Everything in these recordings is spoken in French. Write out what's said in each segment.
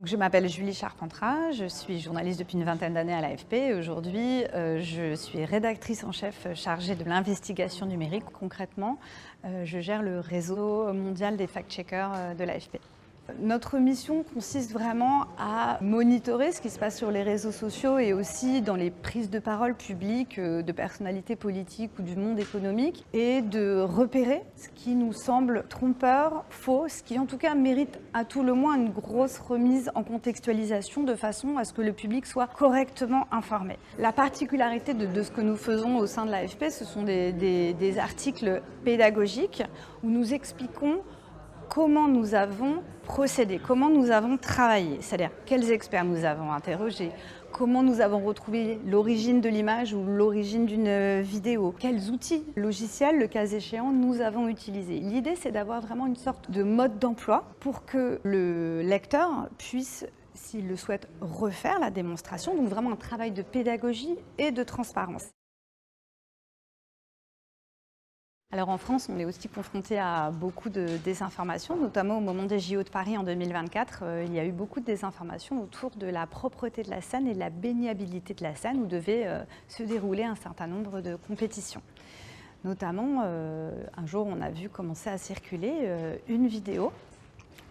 Je m'appelle Julie Charpentras, je suis journaliste depuis une vingtaine d'années à l'AFP. Aujourd'hui, je suis rédactrice en chef chargée de l'investigation numérique. Concrètement, je gère le réseau mondial des fact-checkers de l'AFP. Notre mission consiste vraiment à monitorer ce qui se passe sur les réseaux sociaux et aussi dans les prises de parole publiques de personnalités politiques ou du monde économique et de repérer ce qui nous semble trompeur, faux, ce qui en tout cas mérite à tout le moins une grosse remise en contextualisation de façon à ce que le public soit correctement informé. La particularité de ce que nous faisons au sein de l'AFP, ce sont des articles pédagogiques où nous expliquons comment nous avons procédé, comment nous avons travaillé, c'est-à-dire quels experts nous avons interrogés, comment nous avons retrouvé l'origine de l'image ou l'origine d'une vidéo, quels outils logiciels, le cas échéant, nous avons utilisés. L'idée, c'est d'avoir vraiment une sorte de mode d'emploi pour que le lecteur puisse, s'il le souhaite, refaire la démonstration, donc vraiment un travail de pédagogie et de transparence. Alors en France, on est aussi confronté à beaucoup de désinformation, notamment au moment des JO de Paris en 2024. Il y a eu beaucoup de désinformation autour de la propreté de la Seine et de la baignabilité de la Seine où devait se dérouler un certain nombre de compétitions. Notamment, un jour, on a vu commencer à circuler une vidéo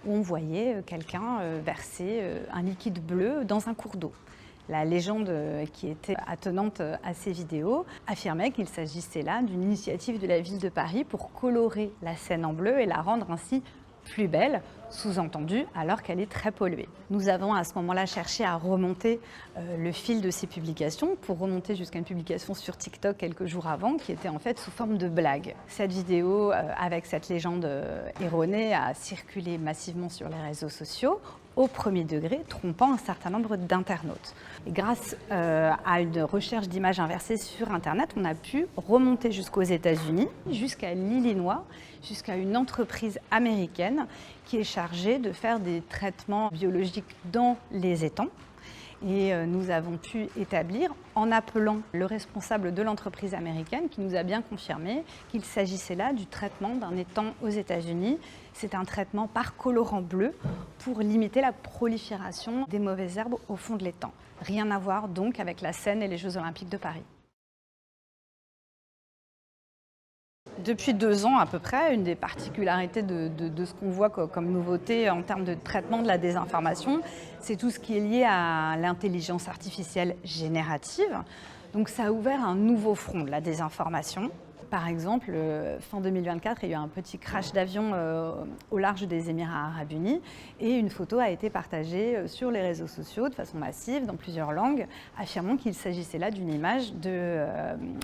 où on voyait quelqu'un verser un liquide bleu dans un cours d'eau. La légende qui était attenante à ces vidéos affirmait qu'il s'agissait là d'une initiative de la ville de Paris pour colorer la Seine en bleu et la rendre ainsi plus belle, sous-entendu alors qu'elle est très polluée. Nous avons à ce moment-là cherché à remonter le fil de ces publications pour remonter jusqu'à une publication sur TikTok quelques jours avant qui était en fait sous forme de blague. Cette vidéo avec cette légende erronée a circulé massivement sur les réseaux sociaux au premier degré, trompant un certain nombre d'internautes. Et grâce à une recherche d'images inversées sur Internet, on a pu remonter jusqu'aux États-Unis, jusqu'à l'Illinois, jusqu'à une entreprise américaine qui est chargée de faire des traitements biologiques dans les étangs. Et nous avons pu établir, en appelant le responsable de l'entreprise américaine, qui nous a bien confirmé qu'il s'agissait là du traitement d'un étang aux États-Unis. C'est un traitement par colorant bleu pour limiter la prolifération des mauvaises herbes au fond de l'étang. Rien à voir donc avec la Seine et les Jeux Olympiques de Paris. Depuis 2 ans à peu près, une des particularités de ce qu'on voit comme nouveauté en termes de traitement de la désinformation, c'est tout ce qui est lié à l'intelligence artificielle générative. Donc ça a ouvert un nouveau front de la désinformation. Par exemple, fin 2024, il y a eu un petit crash d'avion au large des Émirats arabes unis et une photo a été partagée sur les réseaux sociaux de façon massive dans plusieurs langues, affirmant qu'il s'agissait là d'une image de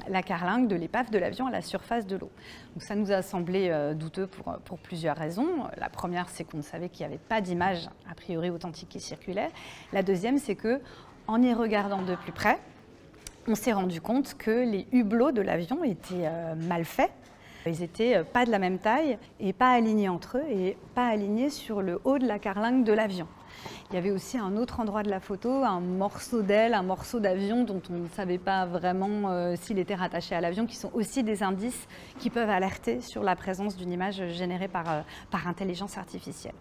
la carlingue de l'épave de l'avion à la surface de l'eau. Donc ça nous a semblé douteux pour plusieurs raisons. La première, c'est qu'on savait qu'il n'y avait pas d'image a priori authentique qui circulait. La deuxième, c'est qu'en y regardant de plus près, on s'est rendu compte que les hublots de l'avion étaient mal faits. Ils n'étaient pas de la même taille et pas alignés entre eux et pas alignés sur le haut de la carlingue de l'avion. Il y avait aussi un autre endroit de la photo, un morceau d'aile, un morceau d'avion dont on ne savait pas vraiment s'il était rattaché à l'avion, qui sont aussi des indices qui peuvent alerter sur la présence d'une image générée par intelligence artificielle.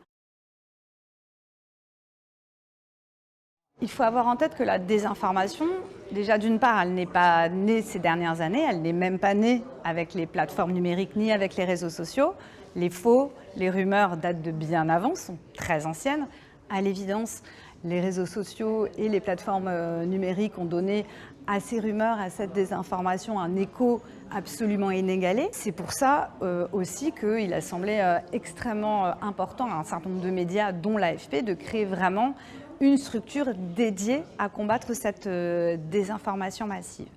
Il faut avoir en tête que la désinformation, déjà d'une part, elle n'est pas née ces dernières années, elle n'est même pas née avec les plateformes numériques ni avec les réseaux sociaux. Les faux, les rumeurs datent de bien avant, sont très anciennes. À l'évidence, les réseaux sociaux et les plateformes numériques ont donné à ces rumeurs, à cette désinformation, un écho absolument inégalé. C'est pour ça aussi qu'il a semblé extrêmement important à un certain nombre de médias, dont l'AFP, de créer vraiment une structure dédiée à combattre cette désinformation massive.